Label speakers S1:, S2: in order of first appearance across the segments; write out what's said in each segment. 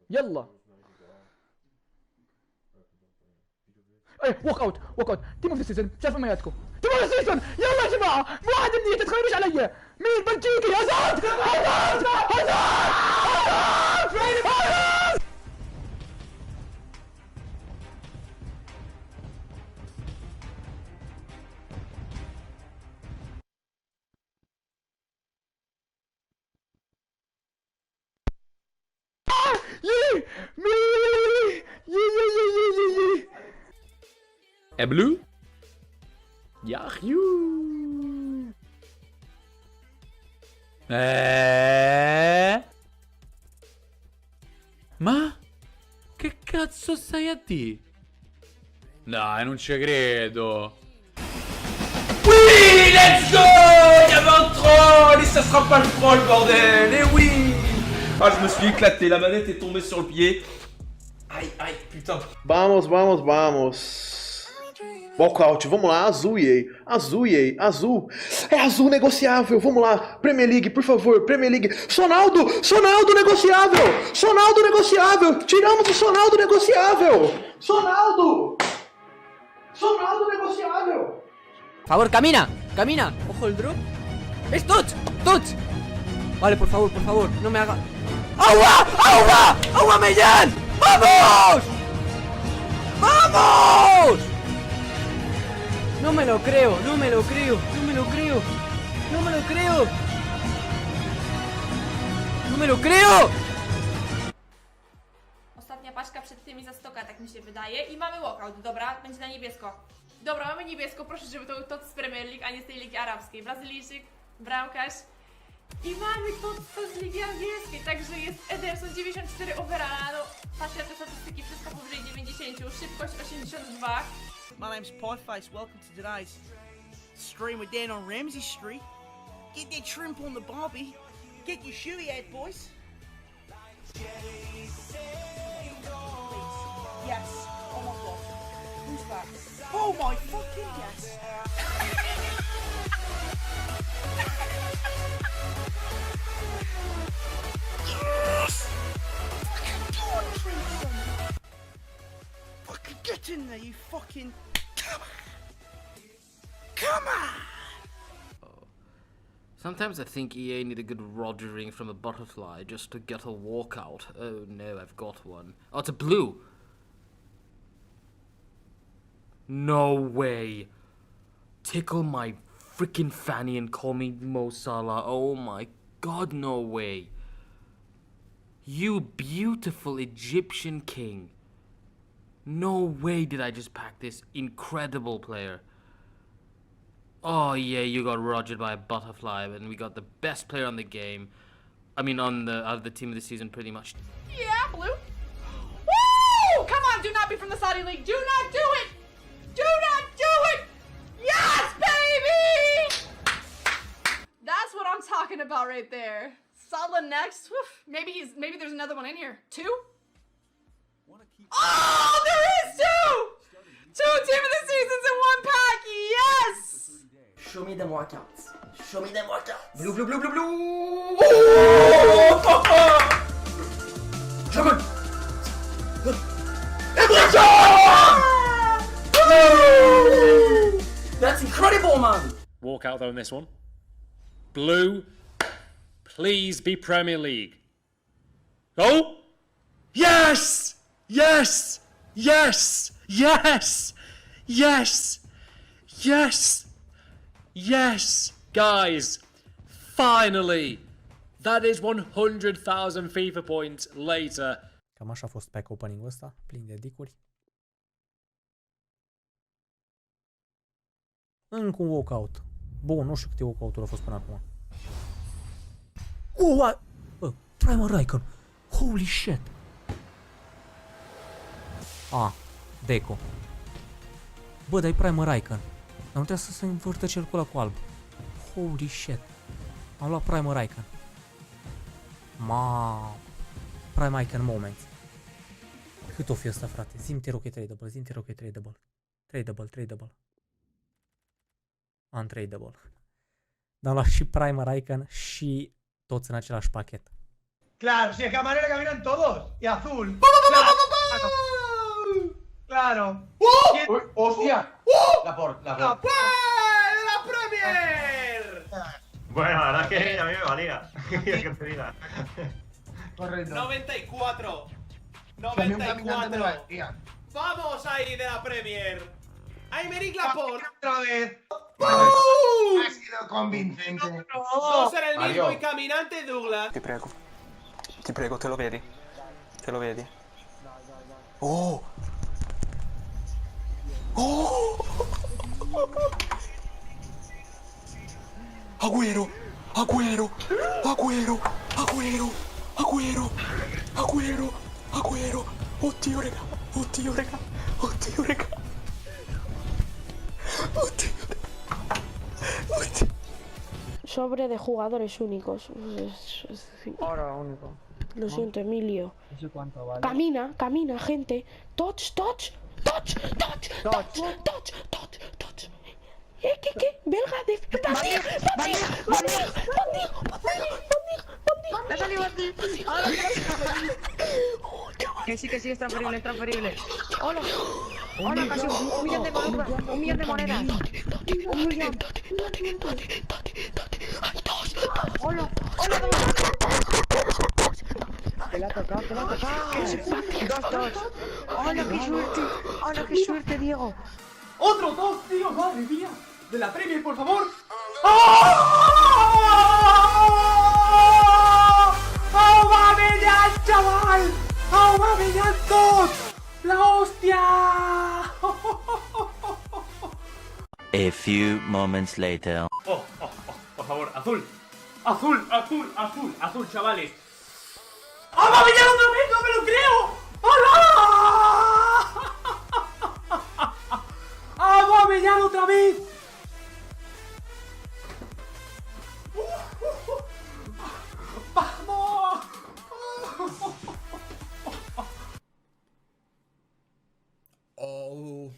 S1: يلا. ايه ووك اوت ووك اوت. تيم اوف ذا سيزون. شايف امنياتكم. تيم اوف ذا سيزون. يلا يا جماعه مو واحد مني تتخيلوش علي. مين بلجيكي؟ هازارد هازارد هازارد هازارد. يي مي يي يي يي يي يي.
S2: Blue? Ja, Ma? Che cazzo stai a dire? Dai, non ci credo. Oui, let's go! Il y avait un troll et ça sera pas le troll, bordel! Et oui! Ah, je me suis éclaté, la manette est tombée sur le pied. Aïe, aïe, putain.
S3: Vamos, vamos, vamos. Walkout, vamos lá, azul, EA. Azul, EA, azul. É azul negociável, vamos lá. Premier League, por favor, Premier League. Sonaldo, Sonaldo negociável. Sonaldo negociável. Tiramos o Sonaldo negociável. Sonaldo. Sonaldo negociável.
S1: Por favor, camina, camina. Ojo el drop. ¡Es Tots! ¡Tots! Vale, por favor, no me haga... ¡Agua! ¡Agua! ¡Agua, Mellán! ¡Vamos! ¡Vamos! No me lo creo, no me lo creo, no me lo creo. No me lo creo. No me lo creo!
S4: Ostatnia paczka przed tymi za 100, tak mi się wydaje. I mamy walkout, dobra, będzie na niebiesko. Dobra, mamy niebiesko, proszę, żeby to z Premier League, a nie z tej Ligi Arabskiej. Brazylijczyk, bramkarz. I mamy to z Ligi Angielskiej, także jest Ederson 94 overalla, no patrzcie na te statystyki, wszystko powyżej 90, szybkość 82.
S5: My name's Pieface. Welcome to today's stream with Dan on Ramsey Street. Get that shrimp on the barbie. Get your shoey head, boys. Yes. Oh my god. Who's that? Oh my fucking yes. Yes! Go on, Trinson. Fucking get in there, you fucking... Come on!
S2: Sometimes I think EA need a good rogering from a butterfly just to get a walkout. Oh no, I've got one. Oh, it's a blue! No way! Tickle my freaking fanny and call me Mo Salah. Oh my god, no way! You beautiful Egyptian king. No way did I just pack this incredible player. Oh yeah, you got rogered by a butterfly, and we got the best player on the game. I mean, out of the team of the season, pretty much.
S4: Yeah, blue. Woo! Come on, do not be from the Saudi League. Do not do it! Do not do it! Yes, baby! That's what I'm talking about right there. Salah next. Woof. Maybe there's another one in here. Two? Oh, there is two! Two team of the seasons in one pack. Yes!
S6: Show me them workouts. Show me them workouts.
S2: Blue, blue, blue, blue, blue! Oh, Papa! Come
S6: That's incredible, man.
S7: Walk out though in this one. Blue, please be Premier League. Oh! Yes! Yes! Yes! Yes! Yes! Yes! Yes! Guys, finally! That is 100,000 FIFA points later.
S8: Cam așa a fost pack opening-ul ăsta, plin de dicuri. Încă un walkout. Bun, nu știu câte walkout-uri au fost până acum. What? Bă, Primer Icon. Holy shit. Deco. Bă, dar e Primer Icon. Dar nu trebuie să se învârtă cercul ăla cu alb. Holy shit. Am luat Primer Icon. Prime Icon Moments. Cât o fi ăsta, frate? Zi-mi te rog că e tradable, zi-mi te rog că e tradable. Tradable. Untradable. Dar am luat și Primer Icon și toți în același pachet.
S9: Claro, si es que a Manuel le caminan todos. Y azul. Claro.
S6: ¡Hostia! La por.
S9: ¡La Premier!
S10: Bueno, la verdad es que a mí me valía. Que te diga.
S9: Correcto.
S5: 94.
S9: También un caminante me
S5: 94.
S9: valía.
S5: Vamos ahí de la Premier. Aymeric Laporte.
S9: Otra vez.
S6: Ha sido convincente.
S5: Dos en el mismo
S6: Mario.
S5: y caminante Douglas.
S11: Ti prego, te lo vedi? Te lo vedi? Oh! Oh! Agüero! Agüero! Agüero! Agüero! Agüero! Agüero! Agüero! Oddio, raga! Oddio, raga! Oddio, raga! Oddio! Oddio!
S12: Sobre de jugadores únicos.
S9: Ahora único.
S12: Lo siento, Emilio.
S9: No sé cuánto vale.
S12: Camina, gente. Touch. ¿Qué? Belga de...
S9: Que sí, es transferible. Hola, casi un millón de monedas. Un millón de monedas. Un millón. Hola. Te la ha tocado. 2-2. Hola, qué suerte, Diego.
S1: ¡Otro 2, tío! ¡Madre mía! ¡De la Premier, por favor! ¡Aubameyang, chaval! ¡Aubameyang 2! ¡La hostia!
S13: A few moments later.
S2: Por favor, azul. Azul, chavales.
S1: ¡Aubameyang otra vez! ¡No me lo creo! ¡Hola! ¡Aubameyang otra vez! ¡Vamos!
S5: Oh.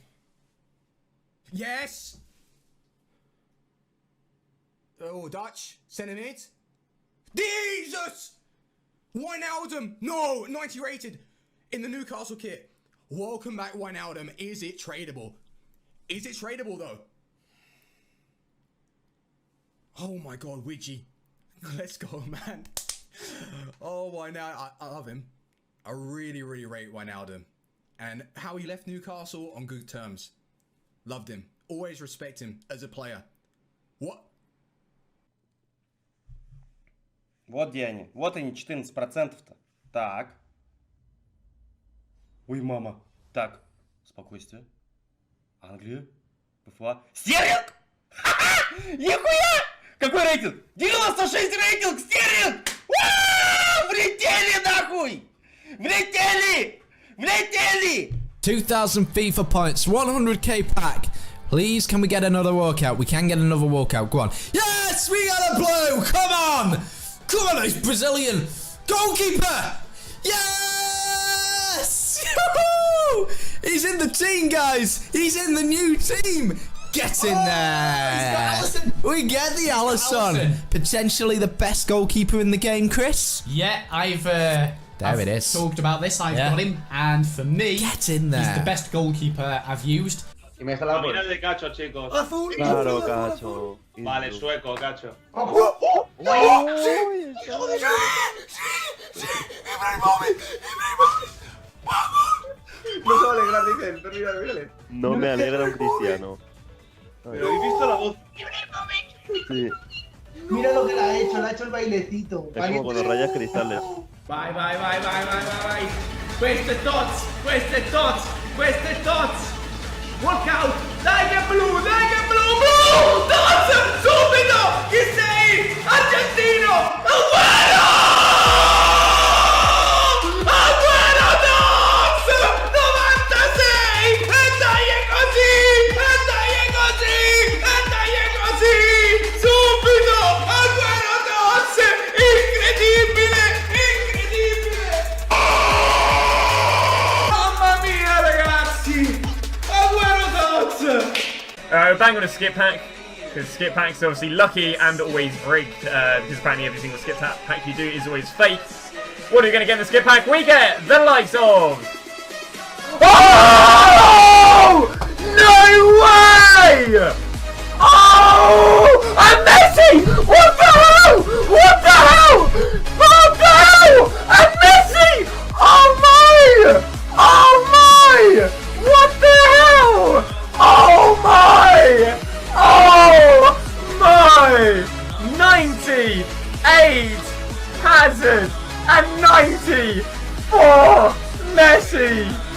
S5: Yes. Oh, Dutch. Centre mid. Jesus! Wijnaldum! No! 90 rated. In the Newcastle kit. Welcome back, Wijnaldum. Is it tradable? Is it tradable, though? Oh my god, Widgie. Let's go, man. Oh, Wijnaldum. I love him. I really rate Wijnaldum. And how he left Newcastle on good terms. Loved him. Always respect him as a player. What?
S10: Вот где они. Вот они, 14%-то. Так. Ой, мама. Так. Спокойствие. Англия. ПФА. Стерлинг! Ха-ха! Нихуя! Какой рейтинг? 96 рейтинг! Стерлинг! Влетели нахуй! Влетели!
S5: 2,000 FIFA points, 100k pack. Please, can we get another walkout? We can get another walkout. Go on. Yes, we got a blue. Come on. He's Brazilian. Goalkeeper. Yes. He's in the team, guys. He's in the new team. Get in there. We get the Alisson. Potentially the best goalkeeper in the game, Chris.
S8: Yeah, I've
S5: it is.
S8: talked about this. I've got him, and for me,
S5: Get in there.
S8: he's the best goalkeeper I've used.
S3: Y me deja la
S10: Mira el de Cacho, chicos.
S9: Azul.
S3: Claro, Cacho.
S10: Vale, sueco, Cacho.
S3: No se va a alegrar, dicen. Pero mírale.
S11: No me alegra un cristiano.
S10: Pero habéis visto la voz.
S11: Sí,
S6: Mira lo que le ha hecho el bailecito.
S11: es como cuando rayas cristales.
S5: Vai. Queste tots. Walkout. Dai che blu. Blu. Tots, subito. Chi sei? Argentino. Agüero tots. 96. E dai è così. Subito. Agüero tots. Incredibile. Mamma mia, ragazzi. Agüero tots.
S7: We're bang on a skip pack, because skip packs are obviously lucky and always rigged, because apparently every single skip pack you do is always fake. What are we going to get in the skip pack? We get the likes of...
S1: Oh! No way! Oh! And Messi! What the hell? What the hell? What the hell? And Messi! Oh my! Oh my! What the hell? Oh my! Oh my! 98 Hazard and 90 for Messi!